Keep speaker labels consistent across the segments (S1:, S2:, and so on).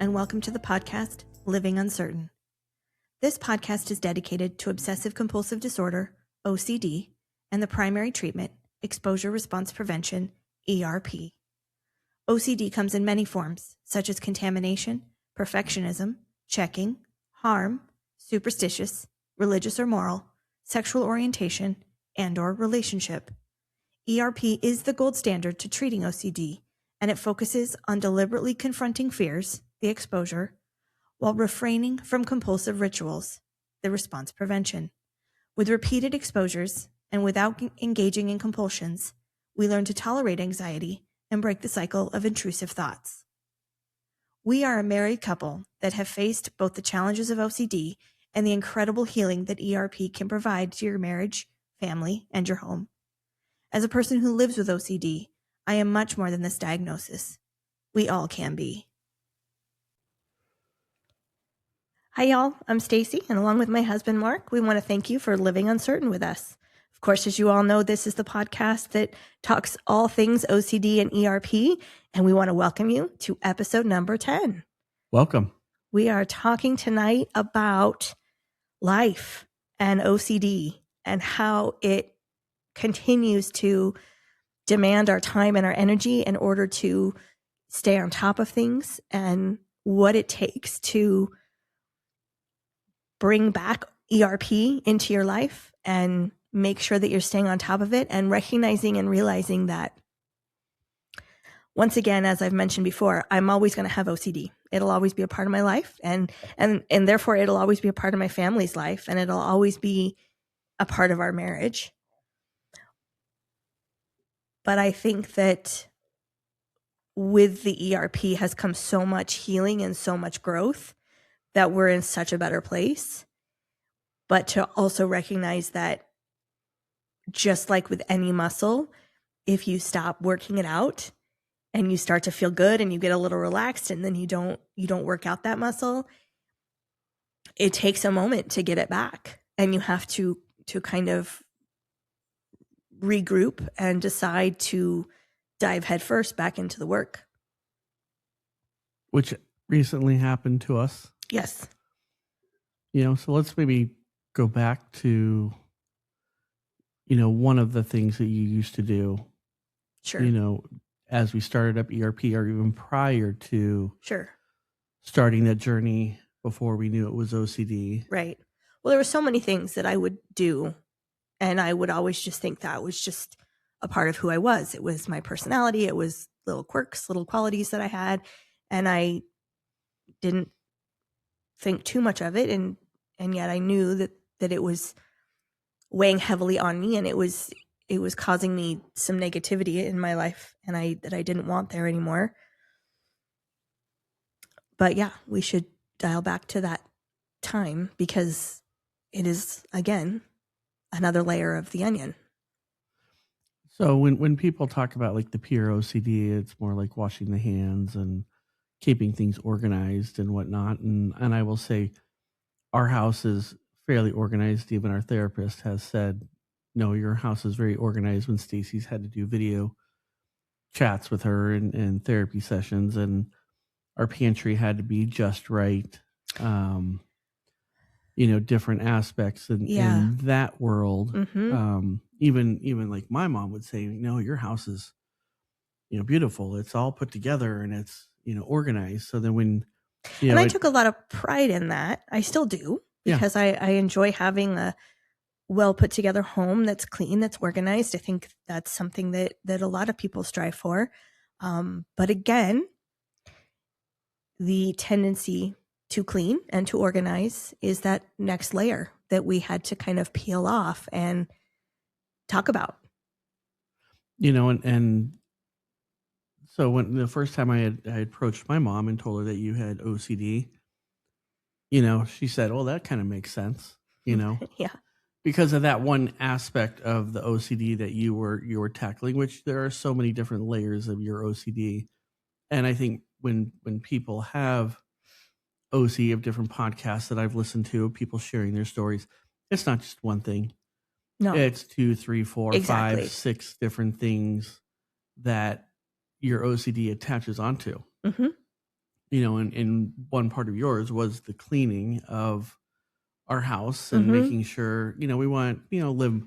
S1: and welcome to the podcast, Living Uncertain. This podcast is dedicated to obsessive compulsive disorder, OCD, and the primary treatment, exposure response prevention, ERP. OCD comes in many forms, such as contamination, perfectionism, checking, harm, superstitious, religious or moral, sexual orientation, and/or relationship. ERP is the gold standard to treating OCD, and it focuses on deliberately confronting fears, the exposure, while refraining from compulsive rituals, the response prevention. With repeated exposures and without engaging in compulsions, we learn to tolerate anxiety and break the cycle of intrusive thoughts. We are a married couple that have faced both the challenges of OCD and the incredible healing that ERP can provide to your marriage, family, and your home. As a person who lives with OCD, I am much more than this diagnosis. We all can be. Hi, y'all. I'm Stacey, and along with my husband, Mark, we want to thank you for living uncertain with us. Of course, as you all know, this is the podcast that talks all things OCD and ERP, and we want to welcome you to episode number 10.
S2: Welcome.
S1: We are talking tonight about life and OCD and how it continues to demand our time and our energy in order to stay on top of things, and what it takes to bring back ERP into your life and make sure that you're staying on top of it, and recognizing and realizing that, once again, as I've mentioned before, I'm always going to have OCD. It'll always be a part of my life, and therefore it'll always be a part of my family's life, and it'll always be a part of our marriage. But I think that with the ERP has come so much healing and so much growth that we're in such a better place. But to also recognize that, just like with any muscle, if you stop working it out and you start to feel good and you get a little relaxed and then you don't work out that muscle, it takes a moment to get it back, and you have to kind of regroup and decide to dive headfirst back into the work.
S2: Which recently happened to us.
S1: Yes.
S2: So let's maybe go back to, one of the things that you used to do.
S1: Sure.
S2: As we started up ERP, or even prior to
S1: Sure.
S2: starting that journey before we knew it was OCD.
S1: Right. Well, there were so many things that I would do, and I would always just think that was just a part of who I was. It was my personality. It was little quirks, little qualities that I had, and I didn't think too much of it. And yet I knew that it was weighing heavily on me, and it was causing me some negativity in my life, and I didn't want there anymore. But yeah, we should dial back to that time, because it is, again, another layer of the onion.
S2: So when people talk about like the pure OCD, it's more like washing the hands and keeping things organized and whatnot. And I will say our house is fairly organized. Even our therapist has said, no, your house is very organized, when Stacey's had to do video chats with her and therapy sessions, and our pantry had to be just right. Different aspects in that world.
S1: Mm-hmm.
S2: Even like my mom would say, no, your house is, beautiful. It's all put together and it's, organized. So then when,
S1: and I took a lot of pride in that. I still do, because I enjoy having a well put together home that's clean, that's organized. I think that's something that a lot of people strive for. But again, the tendency to clean and to organize is that next layer that we had to kind of peel off and talk about.
S2: And so when the first time I approached my mom and told her that you had OCD, she said, "Oh, that kind of makes sense,"
S1: Yeah.
S2: because of that one aspect of the OCD that you were tackling, which there are so many different layers of your OCD. And I think when people have OCD, of different podcasts that I've listened to, people sharing their stories, it's not just one thing.
S1: No,
S2: it's 2, 3, 4,
S1: exactly.
S2: 5, 6 different things that your OCD attaches onto.
S1: Mm-hmm.
S2: and one part of yours was the cleaning of our house and making sure, we want, live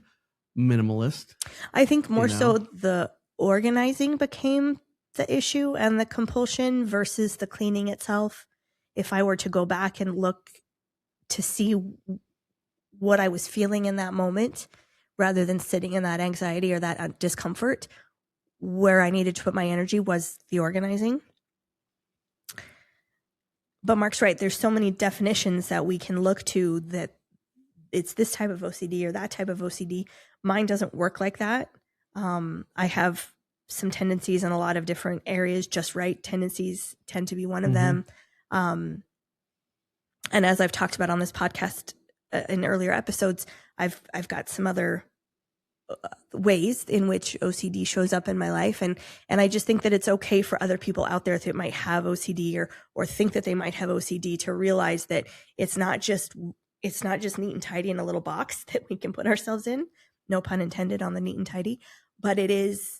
S2: minimalist.
S1: I think more so the organizing became the issue and the compulsion versus the cleaning itself. If I were to go back and look to see what I was feeling in that moment, rather than sitting in that anxiety or that discomfort, where I needed to put my energy was the organizing. But Mark's right. There's so many definitions that we can look to that it's this type of OCD or that type of OCD. Mine doesn't work like that. I have some tendencies in a lot of different areas. Just right tendencies tend to be one of them. And as I've talked about on this podcast in earlier episodes, I've got some other ways in which OCD shows up in my life. And I just think that it's okay for other people out there that might have OCD or think that they might have OCD to realize that it's not just neat and tidy in a little box that we can put ourselves in. No pun intended on the neat and tidy, but it's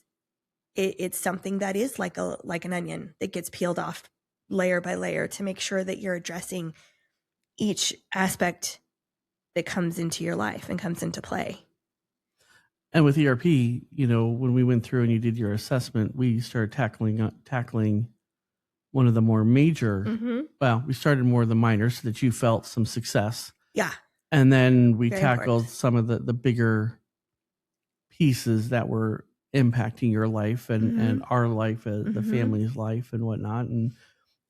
S1: something that is like an onion that gets peeled off layer by layer to make sure that you're addressing each aspect that comes into your life and comes into play.
S2: And with ERP, when we went through and you did your assessment, we started tackling one of the more major, well, we started more of the minor so that you felt some success.
S1: Yeah.
S2: And then we
S1: Very
S2: tackled
S1: important.
S2: some of the bigger pieces that were impacting your life and our life, the family's life and whatnot. And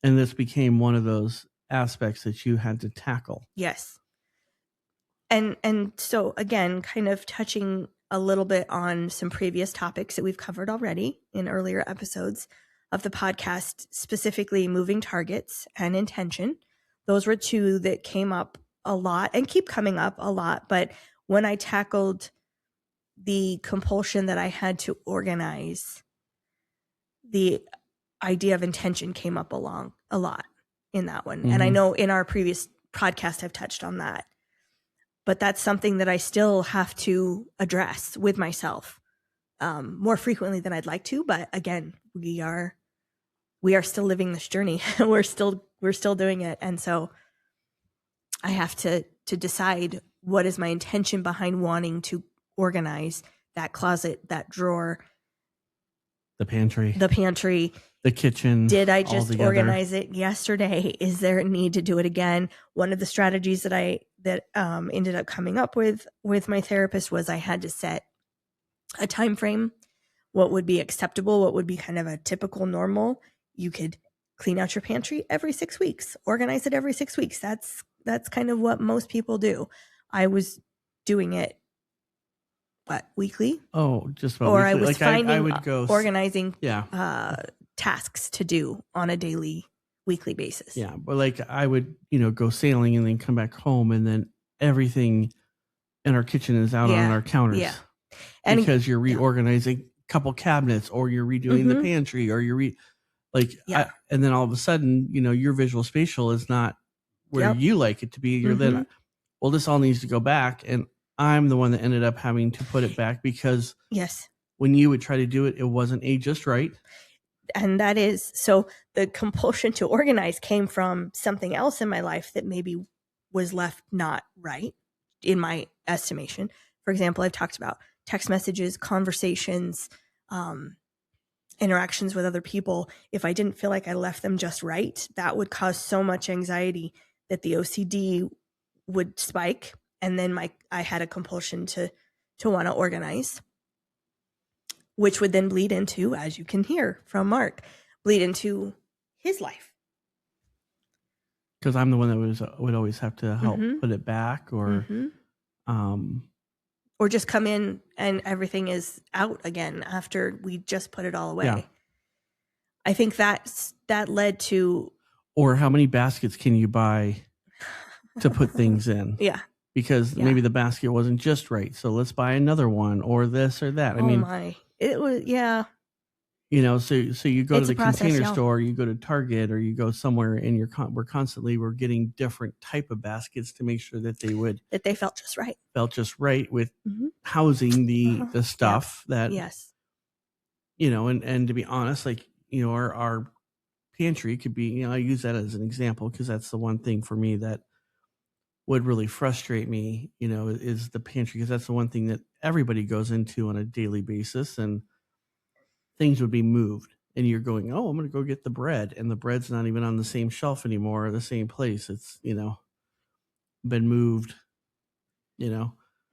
S2: this became one of those aspects that you had to tackle.
S1: Yes. And so again, kind of touching a little bit on some previous topics that we've covered already in earlier episodes of the podcast, specifically moving targets and intention. Those were two that came up a lot and keep coming up a lot. But when I tackled the compulsion that I had to organize, the idea of intention came up a lot in that one. And I know in our previous podcast, I've touched on that. But that's something that I still have to address with myself more frequently than I'd like to. But again, we are still living this journey. we're still doing it. And so I have to decide what is my intention behind wanting to organize that closet, that drawer,
S2: the pantry, the kitchen.
S1: Did I just organize it yesterday? Is there a need to do it again? One of the strategies that ended up coming up with my therapist was I had to set a time frame. What would be acceptable? What would be kind of a typical normal? You could clean out your pantry every 6 weeks, organize it every 6 weeks. That's kind of what most people do. I was doing it weekly?
S2: Oh, just about
S1: or
S2: weekly.
S1: I was finding
S2: I would go
S1: organizing tasks to do on a daily, weekly basis.
S2: Yeah, but I would, go sailing and then come back home and then everything in our kitchen is out on our counters.
S1: Yeah. And
S2: because you're reorganizing a couple cabinets or you're redoing the pantry or you're and then all of a sudden, your visual spatial is not where you like it to be. You're then, well, this all needs to go back. And I'm the one that ended up having to put it back because when you would try to do it, it wasn't just right.
S1: And that is, so the compulsion to organize came from something else in my life that maybe was left not right in my estimation. For example, I've talked about text messages, conversations, interactions with other people. If I didn't feel like I left them just right, that would cause so much anxiety that the OCD would spike. And then I had a compulsion to want to organize, which would then bleed into, as you can hear from Mark, bleed into his life.
S2: Because I'm the one that would always have to help put it back or
S1: just come in and everything is out again after we just put it all away. Yeah. I think that led to...
S2: Or how many baskets can you buy to put things in?
S1: Yeah.
S2: Because maybe the basket wasn't just right. So let's buy another one or this or that.
S1: It was,
S2: so you go to the container store, you go to Target or you go somewhere and we're getting different type of baskets to make sure that
S1: they felt just right.
S2: Felt just right with housing the stuff that,
S1: yes.
S2: And to be honest, our pantry could be, I use that as an example because that's the one thing for me that would really frustrate me, is the pantry, because that's the one thing that everybody goes into on a daily basis, and things would be moved. And you're going, oh, I'm going to go get the bread. And the bread's not even on the same shelf anymore or the same place. It's, been moved,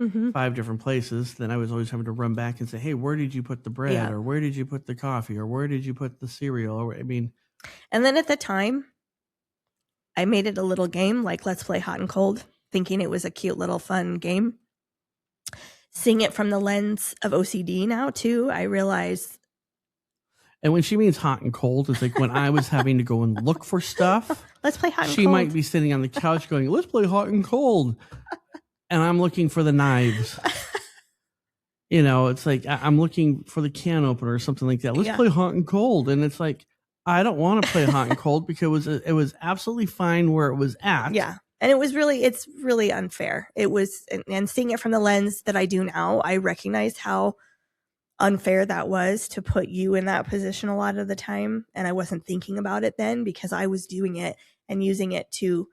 S1: Mm-hmm.
S2: 5 different places. Then I was always having to run back and say, hey, where did you put the bread?
S1: Yeah.
S2: Or where did you put the coffee? Or where did you put the cereal? Or,
S1: and then at the time, I made it a little game, like let's play hot and cold, thinking it was a cute little fun game. Seeing it from the lens of OCD now, too, I realize.
S2: And when she means hot and cold, it's like when I was having to go and look for stuff.
S1: Let's play hot and cold.
S2: She might be sitting on the couch going, let's play hot and cold. And I'm looking for the knives. It's like I'm looking for the can opener or something like that. Let's play hot and cold. And it's like, I don't want to play hot and cold because it was absolutely fine where it was at.
S1: Yeah. And it's really unfair. It was, and seeing it from the lens that I do now, I recognize how unfair that was to put you in that position a lot of the time. And I wasn't thinking about it then because I was doing it and using it to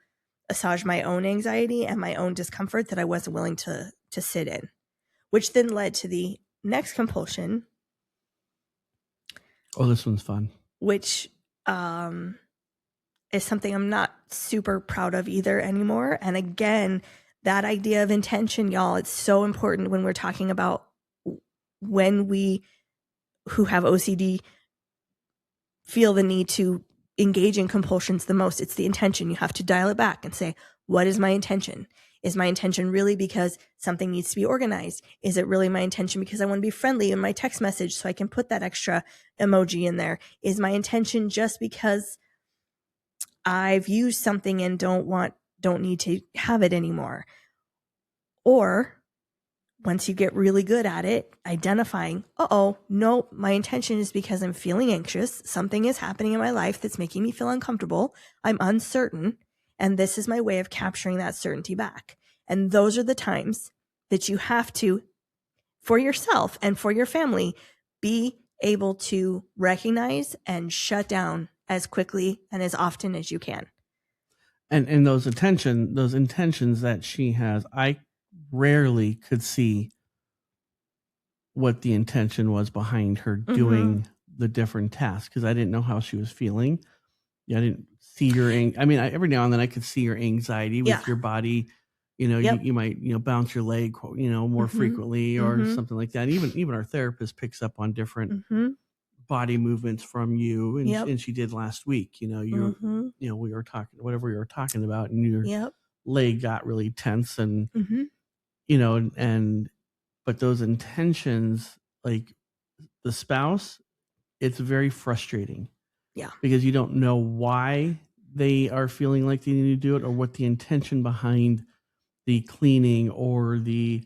S1: assuage my own anxiety and my own discomfort that I wasn't willing to sit in, which then led to the next compulsion.
S2: Oh, this one's fun.
S1: Which is something I'm not super proud of either anymore. And again, that idea of intention, y'all, it's so important when we're talking about when we who have OCD feel the need to engage in compulsions the most. It's the intention. You have to dial it back and say, what is my intention? Is my intention really because something needs to be organized? Is it really my intention because I want to be friendly in my text message so I can put that extra emoji in there? Is my intention just because I've used something and don't need to have it anymore? Or once you get really good at it, identifying, no, my intention is because I'm feeling anxious. Something is happening in my life that's making me feel uncomfortable. I'm uncertain. And this is my way of capturing that certainty back. And those are the times that you have to, for yourself and for your family, be able to recognize and shut down as quickly and as often as you can.
S2: And those intentions that she has, I rarely could see what the intention was behind her doing the different tasks because I didn't know how she was feeling. I didn't see your every now and then I could see your anxiety with your body. You might bounce your leg more frequently or something like that. Even our therapist picks up on different body movements from you, and she did last week. We were talking whatever we were talking about, and your leg got really tense, and but those intentions, like the spouse, it's very frustrating.
S1: Yeah.
S2: Because you don't know why they are feeling like they need to do it or what the intention behind the cleaning or the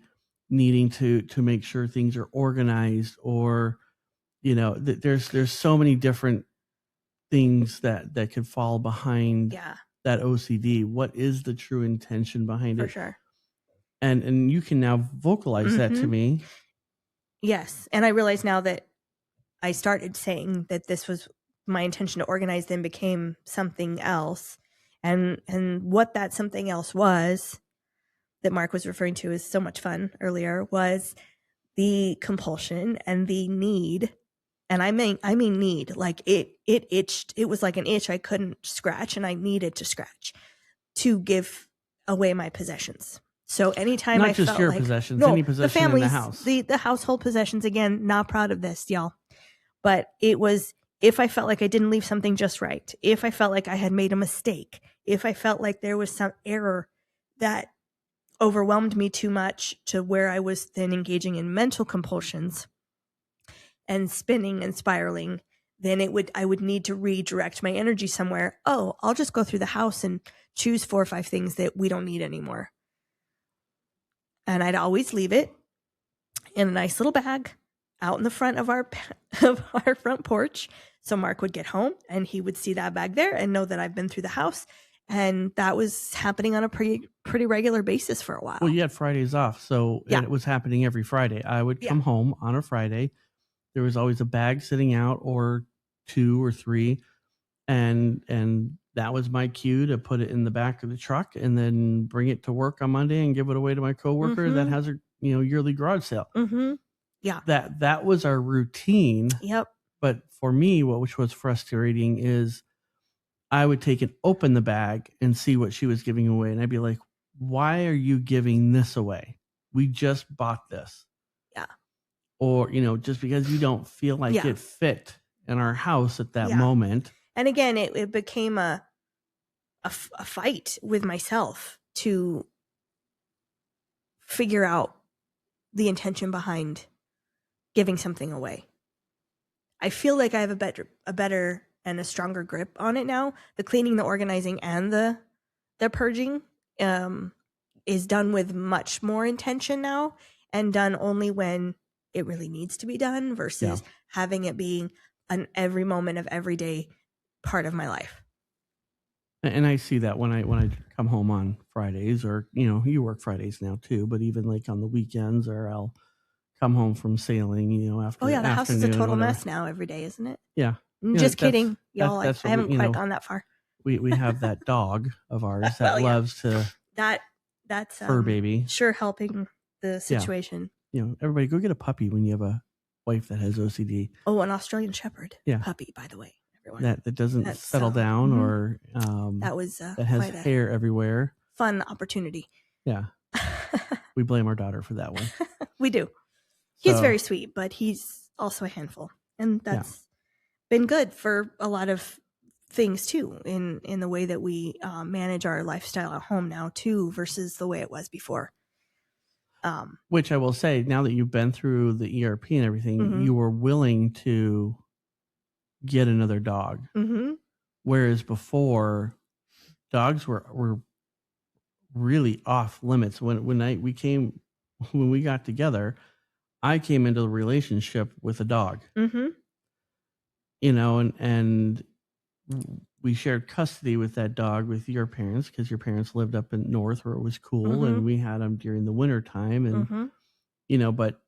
S2: needing to make sure things are organized or, there's so many different things that could fall behind that OCD. What is the true intention behind it?
S1: For sure.
S2: And you can now vocalize that to me.
S1: Yes. And I realize now that I started saying that this was my intention to organize, then became something else. And what that something else was that Mark was referring to is so much fun earlier was the compulsion and the need. And I mean need, like it itched. It was like an itch I couldn't scratch and I needed to scratch to give away my possessions. So anytime
S2: not
S1: I
S2: just
S1: felt
S2: your
S1: like,
S2: possessions,
S1: no,
S2: any possession
S1: the
S2: in the house,
S1: the household possessions, again, not proud of this, y'all. But it was, if I felt like I didn't leave something just right, if I felt like I had made a mistake, if I felt like there was some error that overwhelmed me too much to where I was then engaging in mental compulsions and spinning and spiraling, then I would need to redirect my energy somewhere. Oh, I'll just go through the house and choose 4 or 5 things that we don't need anymore. And I'd always leave it in a nice little bag out in the front of our front porch. So Mark would get home and he would see that bag there and know that I've been through the house. And that was happening on a pretty regular basis for a while.
S2: Well, you had Fridays off. So it was happening every Friday. I would come home on a Friday. There was always a bag sitting out or 2 or 3 and that was my cue to put it in the back of the truck and then bring it to work on Monday and give it away to my coworker that has a yearly garage sale.
S1: Yeah.
S2: That was our routine.
S1: Yep.
S2: But for me, which was frustrating is I would take and open the bag and see what she was giving away. And I'd be like, why are you giving this away? We just bought this.
S1: Yeah.
S2: Or, just because you don't feel like it fit in our house at that moment.
S1: And again, it became a fight with myself to figure out the intention behind giving something away. I feel like I have a better and a stronger grip on it now. The cleaning, the organizing, and the purging is done with much more intention now, and done only when it really needs to be done versus having it being an every moment of every day part of my life.
S2: And I see that when I come home on Fridays, or you work Fridays now too, but even like on the weekends, or I'll come home from sailing, after.
S1: Oh yeah, the house is a total
S2: whatever.
S1: mess now every day, isn't it?
S2: Yeah.
S1: Just kidding, y'all. I
S2: That's
S1: haven't quite gone that far.
S2: We have that dog of ours that loves to
S1: that's
S2: fur baby.
S1: Sure, helping the situation.
S2: Everybody go get a puppy when you have a wife that has OCD.
S1: Oh, an Australian Shepherd puppy, by the way.
S2: That doesn't settle down, or that has hair everywhere.
S1: Fun opportunity.
S2: Yeah. We blame our daughter for that one.
S1: We do. He's very sweet, but he's also a handful. And that's been good for a lot of things too, in the way that we manage our lifestyle at home now too, versus the way it was before.
S2: Which I will say, now that you've been through the ERP and everything, you were willing to get another dog. Whereas before, dogs were really off limits. When we got together, I came into the relationship with a dog. And we shared custody with that dog with your parents, because your parents lived up in north where it was cool, and we had them during the winter time, and but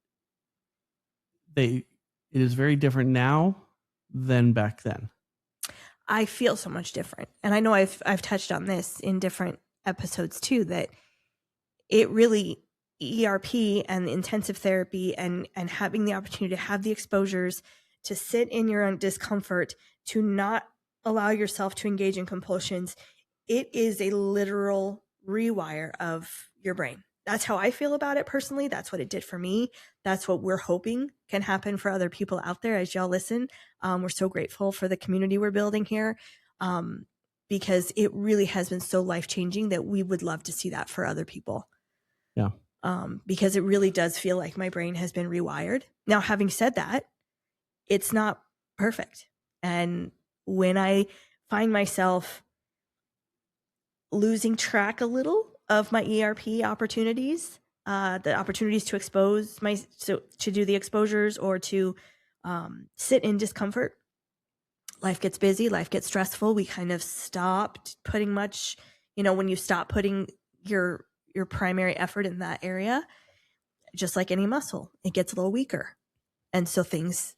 S2: it is very different now than back then.
S1: I feel so much different. And I know I've touched on this in different episodes too, that it really, ERP and intensive therapy and having the opportunity to have the exposures, to sit in your own discomfort, to not allow yourself to engage in compulsions, it is a literal rewire of your brain. That's how I feel about it personally. That's what it did for me. That's what we're hoping can happen for other people out there as y'all listen. We're so grateful for the community we're building here, because it really has been so life-changing that we would love to see that for other people.
S2: Yeah.
S1: Because it really does feel like my brain has been rewired. Now, having said that, it's not perfect. And when I find myself losing track a little of my ERP opportunities, the opportunities to expose to do the exposures, or to sit in discomfort, life gets busy, life gets stressful. We kind of stopped putting much, when you stop putting your primary effort in that area, just like any muscle, it gets a little weaker. And so things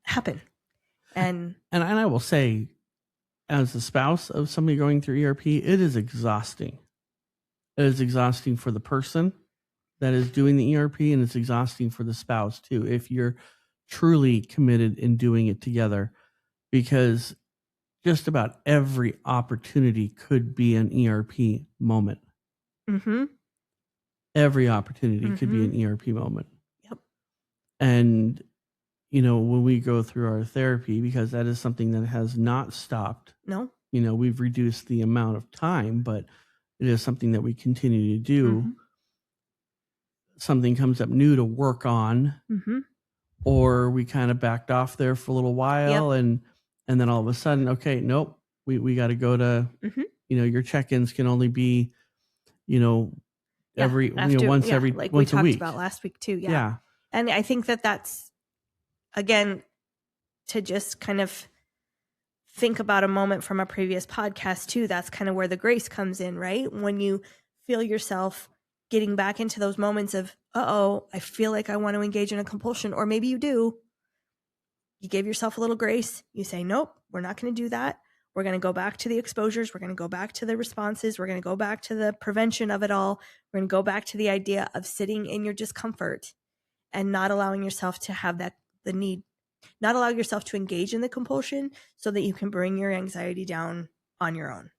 S1: happen. And
S2: I will say, as the spouse of somebody going through ERP, it is exhausting. It is exhausting for the person that is doing the ERP, and it's exhausting for the spouse too, if you're truly committed in doing it together, because just about every opportunity could be an ERP moment. Every opportunity could be an ERP moment.
S1: Yep.
S2: And when we go through our therapy, because that is something that has not stopped.
S1: No.
S2: We've reduced the amount of time, but it is something that we continue to do. Something comes up new to work on, or we kind of backed off there for a little while, and then all of a sudden, okay, nope, we got to go to, your check-ins can only be, every once a week.
S1: We talked about last week too. Yeah. And I think that's, again, to just kind of think about a moment from a previous podcast too, that's kind of where the grace comes in, right? When you feel yourself getting back into those moments of, I feel like I want to engage in a compulsion, or maybe you do, you give yourself a little grace. You say, nope, we're not going to do that. We're going to go back to the exposures. We're going to go back to the responses. We're going to go back to the prevention of it all. We're going to go back to the idea of sitting in your discomfort and not allowing yourself to have the need, not allow yourself to engage in the compulsion so that you can bring your anxiety down on your own.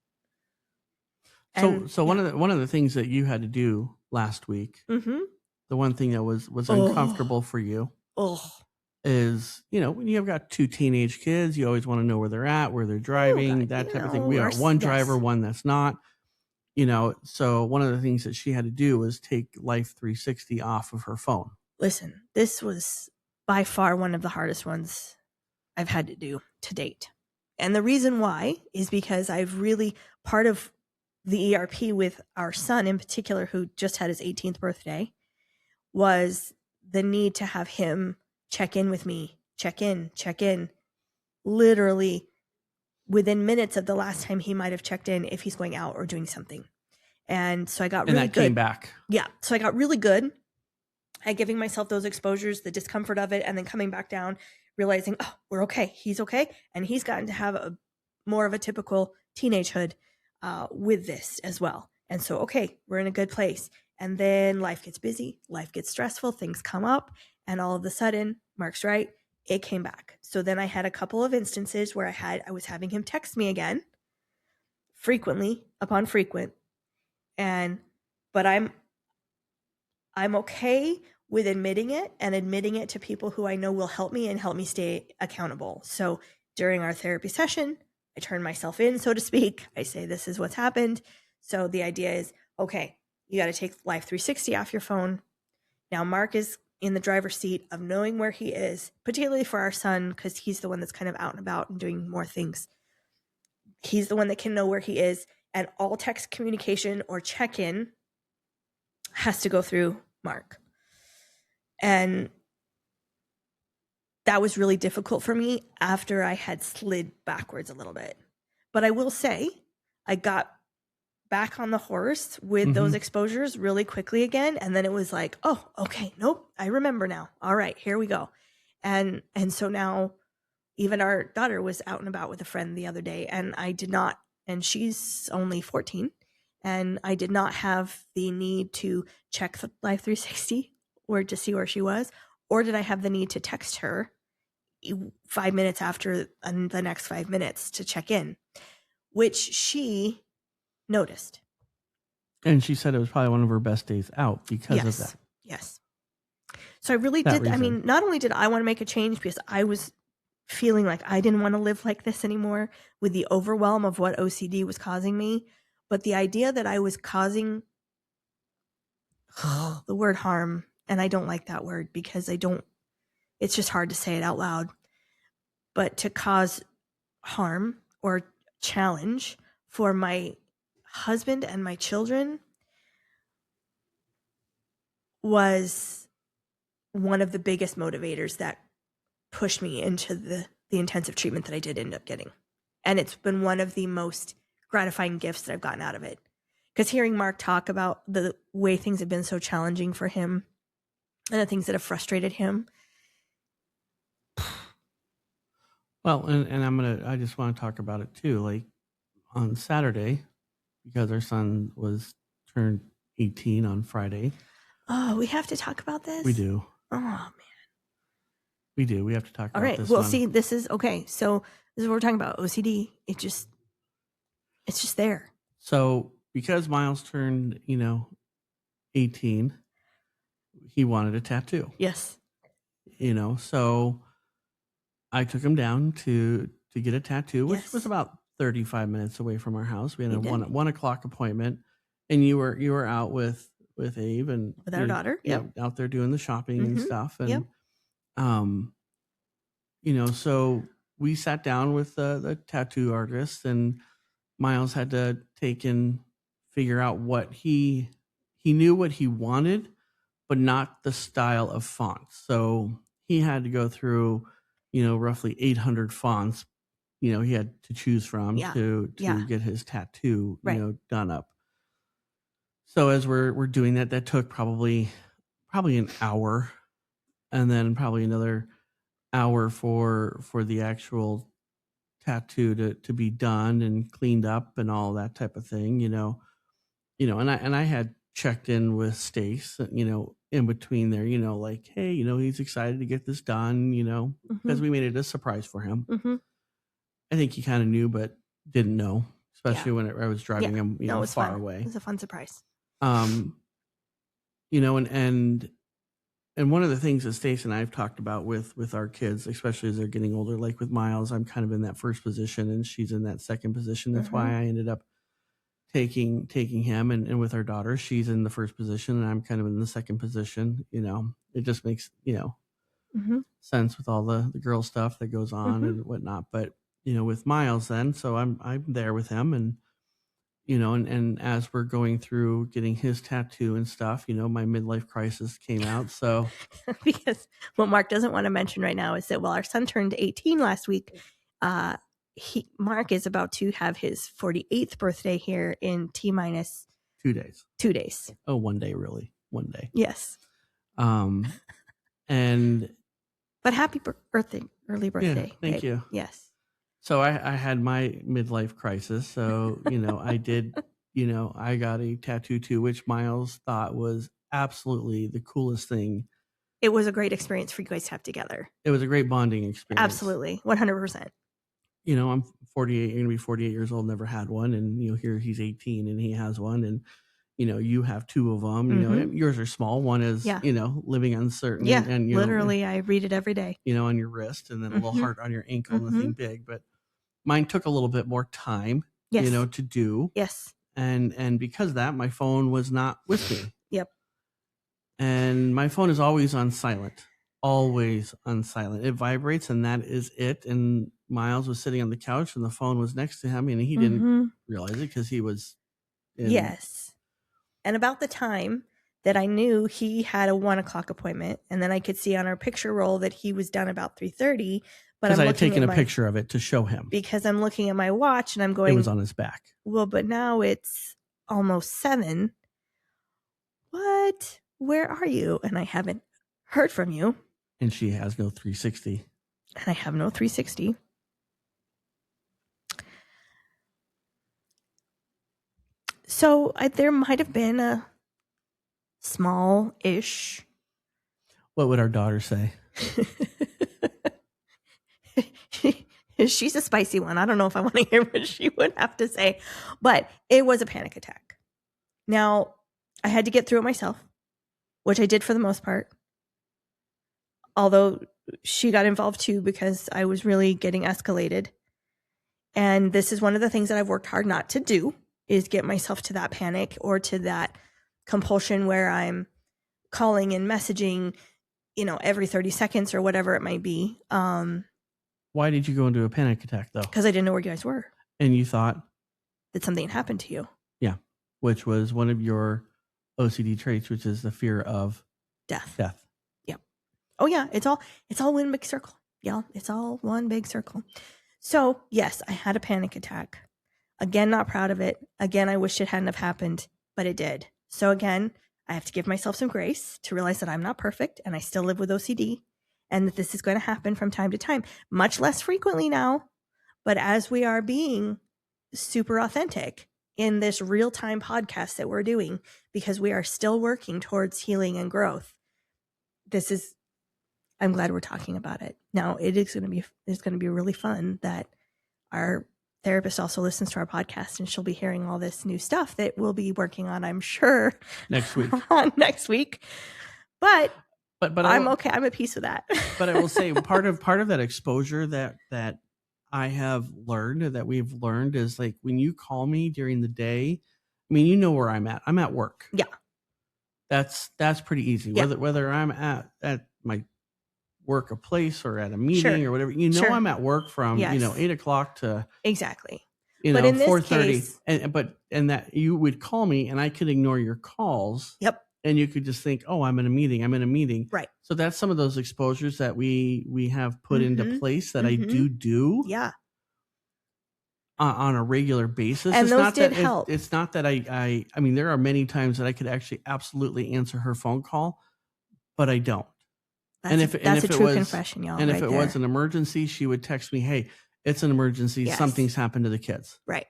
S2: So one of the things that you had to do last week, the one thing that was uncomfortable for you is, when you've got 2 teenage kids, you always want to know where they're at, where they're driving, that type of thing. We got one driver, one that's not, so one of the things that she had to do was take Life 360 off of her phone.
S1: Listen, this was by far one of the hardest ones I've had to do to date. And the reason why is because part of the ERP with our son in particular, who just had his 18th birthday, was the need to have him check in with me, check in, literally within minutes of the last time he might have checked in if he's going out or doing something. And so I got really good.
S2: Came back.
S1: Yeah. So I got really good at giving myself those exposures, the discomfort of it, and then coming back down, realizing, oh, we're okay. He's okay. And he's gotten to have more of a typical teenagehood with this as well. And so, okay, we're in a good place. And then life gets busy, life gets stressful, things come up, and all of a sudden, Mark's right, it came back. So then I had a couple of instances where I was having him text me again, frequently upon frequent. But I'm okay with admitting it to people who I know will help me and help me stay accountable. So during our therapy session, I turn myself in, so to speak. I say, this is what's happened. So the idea is, okay, you got to take Life 360 off your phone. Now Mark is in the driver's seat of knowing where he is, particularly for our son, because he's the one that's kind of out and about and doing more things. He's the one that can know where he is, and all text communication or check-in has to go through Mark. And that was really difficult for me after I had slid backwards a little bit. But I will say, I got back on the horse with those exposures really quickly again. And then it was like, oh, okay, nope, I remember now. All right, here we go. And so now even our daughter was out and about with a friend the other day, and I did not, and she's only 14, and I did not have the need to check the Life 360 or to see where she was, or did I have the need to text her 5 minutes after the next 5 minutes to check in, which she noticed.
S2: And she said it was probably one of her best days out because of that.
S1: Yes. So I really did. Reason. I mean, not only did I want to make a change because I was feeling like I didn't want to live like this anymore with the overwhelm of what OCD was causing me, but the idea that I was causing the word harm, and I don't like that word because it's just hard to say it out loud, but to cause harm or challenge for my husband and my children was one of the biggest motivators that pushed me into the intensive treatment that I did end up getting. And it's been one of the most gratifying gifts that I've gotten out of it. Because hearing Mark talk about the way things have been so challenging for him and the things that have frustrated him.
S2: Well, and I just want to talk about it too. Like on Saturday, because our son turned 18 on Friday.
S1: Oh, we have to talk about this?
S2: We do.
S1: Oh, man.
S2: We do. We have to talk about this.
S1: All right. Well, see, this is okay. So this is what we're talking about. OCD. It's just there.
S2: So because Miles turned, 18, he wanted a tattoo.
S1: Yes.
S2: So I took him down to get a tattoo, which was about 35 minutes away from our house. We had a 1 o'clock appointment, and you were out with Abe and
S1: with our daughter.
S2: Yeah, out there doing the shopping and stuff. And so we sat down with the tattoo artist, and Miles had to take and figure out what he knew what he wanted, but not the style of fonts. So he had to go through, roughly 800 fonts, he had to choose from to get his tattoo, done up. So as we're doing that took probably an hour, and then probably another hour for the actual tattoo to be done and cleaned up and all that type of thing, and I had checked in with Stace, in between there, like, hey, he's excited to get this done, because we made it a surprise for him.
S1: Mm-hmm.
S2: I think he kind of knew, but didn't know, especially
S1: Yeah.
S2: when I was driving him,
S1: No, it was
S2: far
S1: fun.
S2: away.
S1: It was a fun surprise.
S2: And one of the things that Stace and I have talked about with our kids, especially as they're getting older, like with Miles, I'm kind of in that first position and she's in that second position. That's why I ended up taking him, and with our daughter, she's in the first position and I'm kind of in the second position. It just makes, sense with all the girl stuff that goes on and whatnot. But, with Miles then, so I'm there with him, and, and as we're going through getting his tattoo and stuff, my midlife crisis came out. So
S1: because what Mark doesn't want to mention right now is that while our son turned 18 last week, Mark is about to have his 48th birthday here in T-minus
S2: 2 days.
S1: 2 days.
S2: Oh, 1 day, really. 1 day.
S1: Yes. But happy birthday, early birthday.
S2: Yeah, thank you.
S1: Yes.
S2: So I had my midlife crisis. So, I did, I got a tattoo too, which Miles thought was absolutely the coolest thing.
S1: It was a great experience for you guys to have together.
S2: It was a great bonding experience.
S1: Absolutely. 100%.
S2: I'm 48, you're going to be 48 years old, never had one. And, here he's 18 and he has one. And, you have 2 of them, yours are small. One is, living uncertain.
S1: Yeah.
S2: And,
S1: literally, I read it every day.
S2: On your wrist, and then a little heart on your ankle, nothing big. But mine took a little bit more time, to do.
S1: Yes.
S2: And because of that, my phone was not with me.
S1: Yep.
S2: And my phone is always on silent. Always on silent. It vibrates, and that is it. And Miles was sitting on the couch, and the phone was next to him, and he didn't realize it because he was
S1: Yes. And about the time that I knew he had a 1 o'clock appointment, and then I could see on our picture roll that he was done about 3:30.
S2: Because I had taken a picture of it to show him.
S1: Because I'm looking at my watch and I'm going,
S2: it was on his back.
S1: Well, but now it's almost 7. What? Where are you? And I haven't heard from you.
S2: And she has no 360.
S1: And I have no 360. So there might have been a small-ish.
S2: What would our daughter say?
S1: She's a spicy one. I don't know if I want to hear what she would have to say, but it was a panic attack. Now, I had to get through it myself, which I did for the most part. Although she got involved too because I was really getting escalated. And this is one of the things that I've worked hard not to do, is get myself to that panic or to that compulsion where I'm calling and messaging, every 30 seconds or whatever it might be.
S2: Why did you go into a panic attack, though?
S1: Because I didn't know where you guys were.
S2: And you thought
S1: that something had happened to you.
S2: Yeah, which was one of your OCD traits, which is the fear of
S1: death.
S2: Yep.
S1: Oh yeah, it's all one big circle. Yeah, it's all one big circle. So yes, I had a panic attack. Again, not proud of it. Again, I wish it hadn't have happened, but it did. So again, I have to give myself some grace to realize that I'm not perfect and I still live with OCD. And that this is going to happen from time to time, much less frequently now. But as we are being super authentic in this real-time podcast that we're doing, because we are still working towards healing and growth, I'm glad we're talking about it. Now, it's going to be really fun that our therapist also listens to our podcast, and she'll be hearing all this new stuff that we'll be working on, I'm sure,
S2: next
S1: week. But I'm okay. I'm at peace with that.
S2: But I will say part of that exposure that I have learned, that we've learned, is like when you call me during the day, I mean, where I'm at. I'm at work.
S1: Yeah.
S2: That's pretty easy.
S1: Yeah.
S2: Whether I'm at my work a place or at a meeting or whatever,
S1: Sure.
S2: I'm at work from 8 o'clock to
S1: exactly.
S2: But in 4:30, and that you would call me and I could ignore your calls.
S1: Yep.
S2: And you could just think, oh, I'm in a meeting.
S1: Right.
S2: So that's some of those exposures that we have put into place that I do.
S1: Yeah.
S2: On a regular basis.
S1: And
S2: it's
S1: those
S2: not
S1: did
S2: that
S1: help.
S2: It's not that I mean, there are many times that I could actually absolutely answer her phone call, but I don't.
S1: That's a true confession, y'all.
S2: And if
S1: right
S2: it
S1: there.
S2: was an emergency, she would text me, "Hey, it's an emergency.
S1: Yes.
S2: Something's happened to the kids."
S1: Right.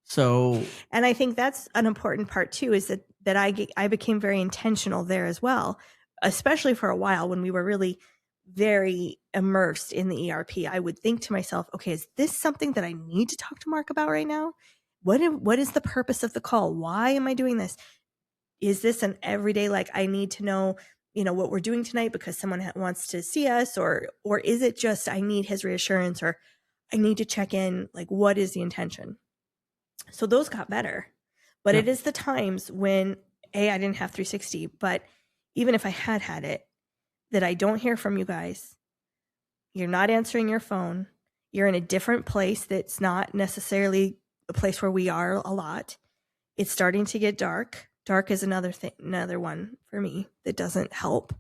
S2: So,
S1: and I think that's an important part too, is that I became very intentional there as well, especially for a while when we were really very immersed in the ERP. I would think to myself, okay, is this something that I need to talk to Mark about right now? What is the purpose of the call? Why am I doing this? Is this an everyday, like, I need to know, what we're doing tonight because someone wants to see us, or is it just I need his reassurance, or I need to check in, like, what is the intention? So those got better. But It is the times when, I didn't have 360, but even if I had it, that I don't hear from you guys. You're not answering your phone. You're in a different place that's not necessarily a place where we are a lot. It's starting to get dark. Dark is another one for me that doesn't help.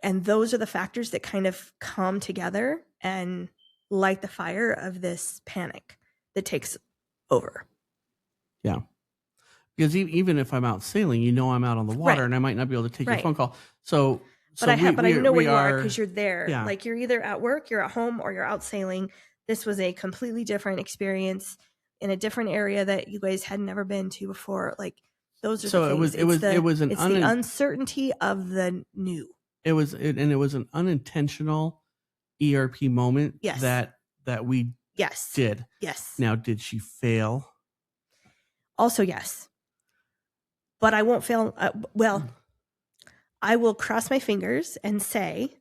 S1: And those are the factors that kind of come together and light the fire of this panic that takes over.
S2: Yeah. Because even if I'm out sailing, I'm out on the water,
S1: Right.
S2: and I might not be able to take your
S1: Right.
S2: phone call. But
S1: I know where you are because you're there.
S2: Yeah.
S1: Like, you're either at work, you're at home, or you're out sailing. This was a completely different experience in a different area that you guys had never been to before. Like, those are the things.
S2: It was the
S1: uncertainty of the new.
S2: It was an unintentional ERP moment.
S1: Yes.
S2: that we did.
S1: Yes.
S2: Now, did she fail?
S1: Also, yes. But I won't fail. I will cross my fingers and say,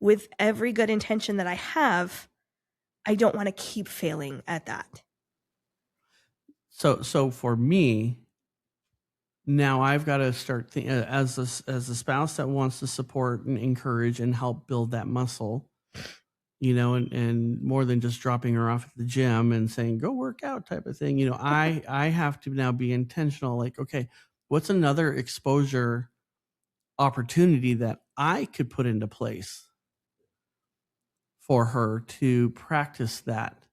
S1: with every good intention that I have, I don't want to keep failing at that.
S2: So for me, now I've got to start as a spouse that wants to support and encourage and help build that muscle, and more than just dropping her off at the gym and saying, go work out type of thing. I have to now be intentional. Like, okay, what's another exposure opportunity that I could put into place for her to practice that?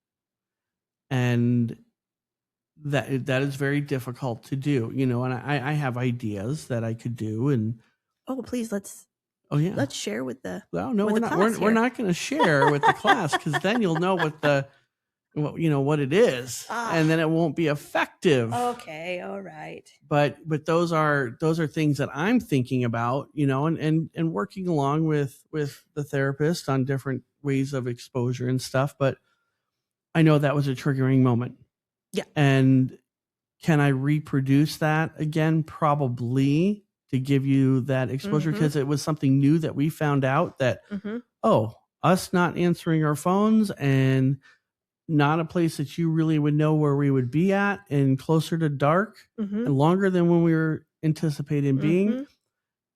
S2: And that is very difficult to do, and I have ideas that I could do. And
S1: please, let's share with the
S2: we're not going to share with the class, because then you'll know what it is, and then it won't be effective.
S1: Okay, all right.
S2: But those are things that I'm thinking about, and working along with the therapist on different ways of exposure and stuff. But I know that was a triggering moment.
S1: Yeah.
S2: And can I reproduce that again? Probably, to give you that exposure, because it was something new that we found out that, us not answering our phones, and not a place that you really would know where we would be at, and closer to dark and longer than when we were anticipating being.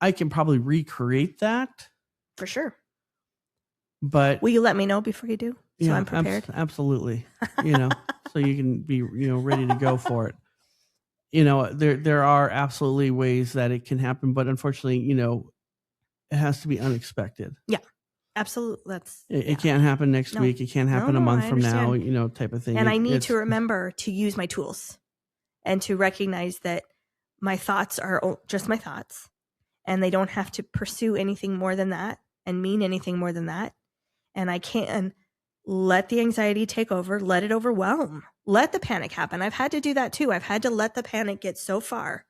S2: I can probably recreate that.
S1: For sure.
S2: But
S1: will you let me know before you do? So I'm prepared.
S2: Absolutely. So you can be, ready to go for it. There are absolutely ways that it can happen, but unfortunately, it has to be unexpected.
S1: Yeah, absolutely.
S2: It can't happen next week. It can't happen a month from now, type of thing.
S1: And I need to remember to use my tools, and to recognize that my thoughts are just my thoughts, and they don't have to pursue anything more than that and mean anything more than that. And I can't let the anxiety take over, let it overwhelm, let the panic happen. I've had to do that too. I've had to let the panic get so far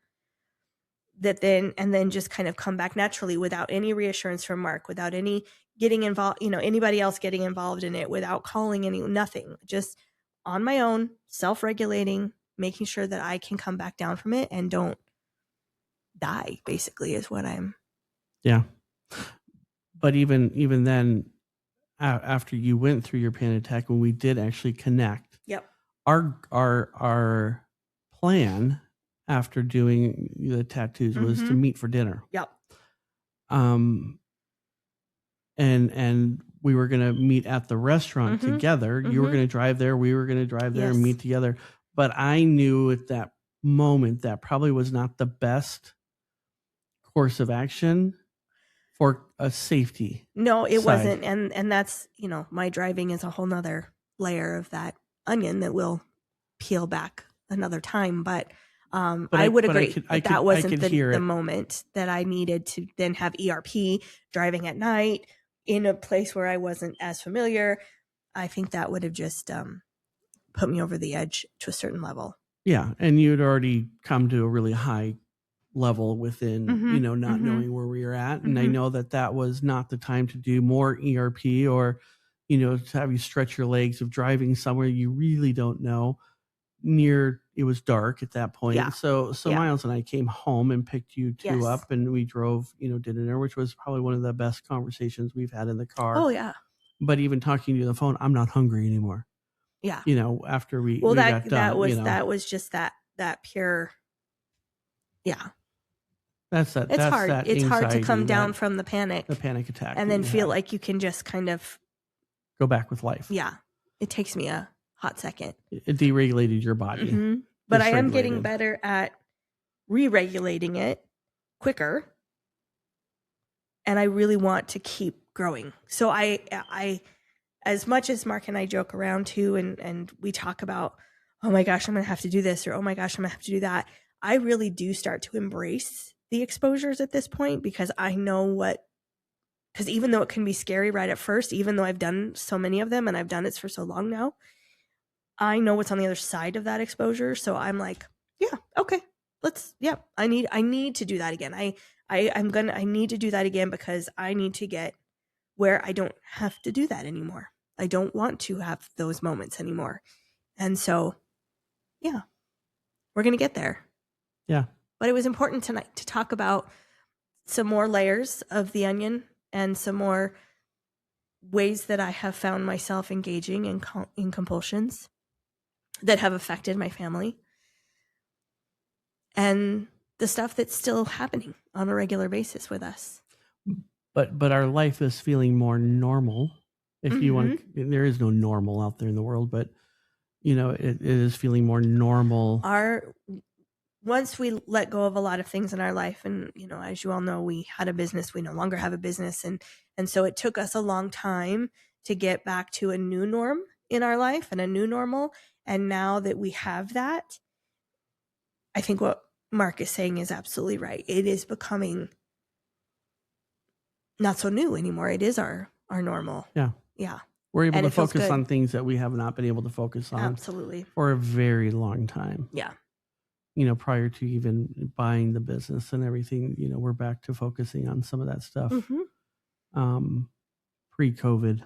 S1: that then just kind of come back naturally, without any reassurance from Mark, without any getting involved, anybody else getting involved in it, without calling nothing, just on my own, self-regulating, making sure that I can come back down from it and don't die, basically, is what I'm.
S2: Yeah. But even then, after you went through your panic attack, when we did actually connect, our plan after doing the tattoos was to meet for dinner.
S1: Yep.
S2: And we were going to meet at the restaurant together. You were going to drive there. We were going to drive there and meet together. But I knew at that moment that probably was not the best course of action for a safety.
S1: No, it wasn't. And that's, my driving is a whole nother layer of that onion that we'll peel back another time. But I would agree that wasn't
S2: the
S1: moment that I needed to then have ERP driving at night in a place where I wasn't as familiar. I think that would have just put me over the edge to a certain level.
S2: Yeah. And you'd already come to a really high level within, not knowing where we were at. And I know that was not the time to do more ERP or, to have you stretch your legs of driving somewhere you really don't know. It was dark at that point.
S1: Yeah.
S2: So Miles and I came home and picked you two up, and we drove, did dinner, which was probably one of the best conversations we've had in the car.
S1: Oh yeah.
S2: But even talking to you on the phone, I'm not hungry anymore.
S1: Yeah.
S2: After we
S1: got
S2: done,
S1: that was just that pure. Yeah.
S2: That's that.
S1: It's hard. It's hard to come down from the panic
S2: attack,
S1: and then feel like you can just kind of
S2: go back with life.
S1: Yeah. It takes me a hot second.
S2: It deregulated your body.
S1: But I am getting better at re-regulating it quicker. And I really want to keep growing. So I as much as Mark and I joke around too, and we talk about, oh my gosh, I'm going to have to do this, or oh my gosh, I'm going to have to do that. I really do start to embrace the exposures at this point, because I know because even though it can be scary right at first, even though I've done so many of them and I've done it for so long now, I know what's on the other side of that exposure. So I'm like, yeah, okay, I need to do that again. I need to do that again, because I need to get where I don't have to do that anymore. I don't want to have those moments anymore. And so, yeah, we're going to get there.
S2: Yeah.
S1: But it was important tonight to talk about some more layers of the onion and some more ways that I have found myself engaging in compulsions that have affected my family, and the stuff that's still happening on a regular basis with us.
S2: But our life is feeling more normal. If you want, there is no normal out there in the world, but it is feeling more normal.
S1: Once we let go of a lot of things in our life, and as you all know, we had a business, we no longer have a business, and so it took us a long time to get back to a new norm in our life and a new normal. And now that we have that, I think what Mark is saying is absolutely right. It is becoming not so new anymore. It is our normal.
S2: Yeah.
S1: Yeah.
S2: We're able to focus on things that we have not been able to focus on
S1: absolutely
S2: for a very long time.
S1: Yeah.
S2: Prior to even buying the business and everything, we're back to focusing on some of that stuff. Pre-COVID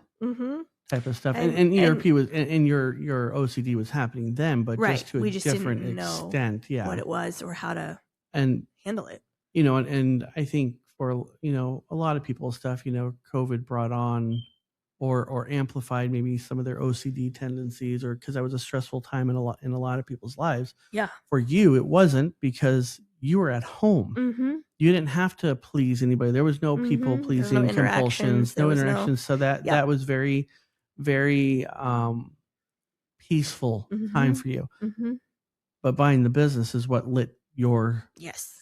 S2: type of stuff. And ERP was, and your OCD was happening then, but just to a different extent. Yeah.
S1: What it was or how to handle it.
S2: And I think for, a lot of people's stuff, COVID brought on or amplified maybe some of their OCD tendencies, or because that was a stressful time in a lot of people's lives.
S1: Yeah.
S2: For you, it wasn't, because you were at home. You didn't have to please anybody. There was no people pleasing compulsions, no interactions. So that was very, very peaceful time for you. But buying the business is what lit your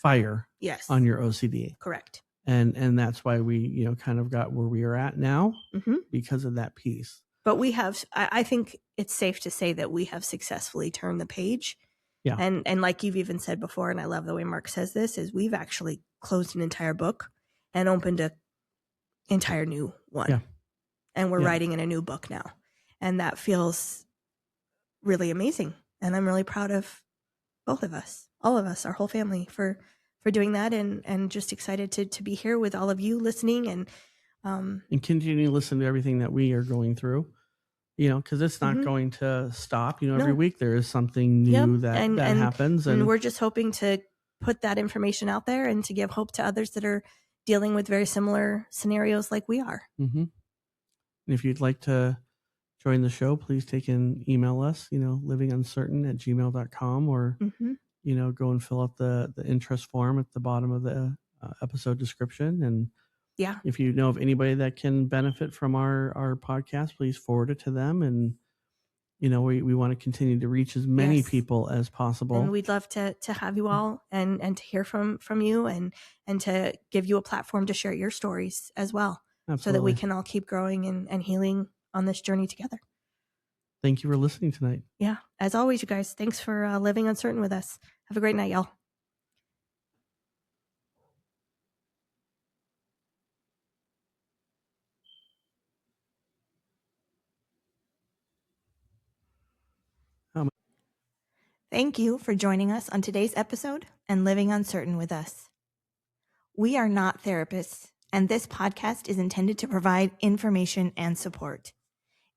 S2: fire on your OCD.
S1: Correct.
S2: And that's why we, kind of got where we are at now, because of that piece.
S1: But we have, I think it's safe to say that we have successfully turned the page.
S2: Yeah.
S1: And like you've even said before, and I love the way Mark says this, is we've actually closed an entire book and opened an entire new one.
S2: Yeah.
S1: And we're writing in a new book now. And that feels really amazing. And I'm really proud of both of us, all of us, our whole family, for doing that, and just excited to be here with all of you listening and
S2: continue to listen to everything that we are going through, because it's not going to stop. Every week there is something new that happens.
S1: And we're just hoping to put that information out there and to give hope to others that are dealing with very similar scenarios like we are.
S2: And if you'd like to join the show, please take and email us, livinguncertain@gmail.com, or go and fill out the interest form at the bottom of the episode description. And if you know of anybody that can benefit from our podcast, please forward it to them. And, we want to continue to reach as many people as possible.
S1: And we'd love to have you all and to hear from you and to give you a platform to share your stories as well.
S2: Absolutely.
S1: So that we can all keep growing and healing on this journey together.
S2: Thank you for listening tonight.
S1: Yeah. As always, you guys, thanks for living uncertain with us. Have a great night, y'all. Thank you for joining us on today's episode and Living Uncertain with us. We are not therapists, and this podcast is intended to provide information and support.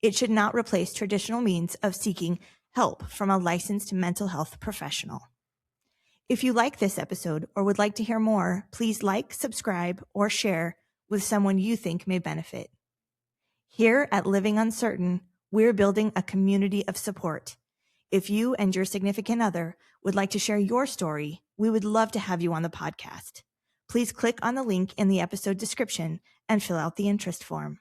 S1: It should not replace traditional means of seeking help from a licensed mental health professional. If you like this episode or would like to hear more, please like, subscribe, or share with someone you think may benefit. Here at Living Uncertain, we're building a community of support. If you and your significant other would like to share your story, we would love to have you on the podcast. Please click on the link in the episode description and fill out the interest form.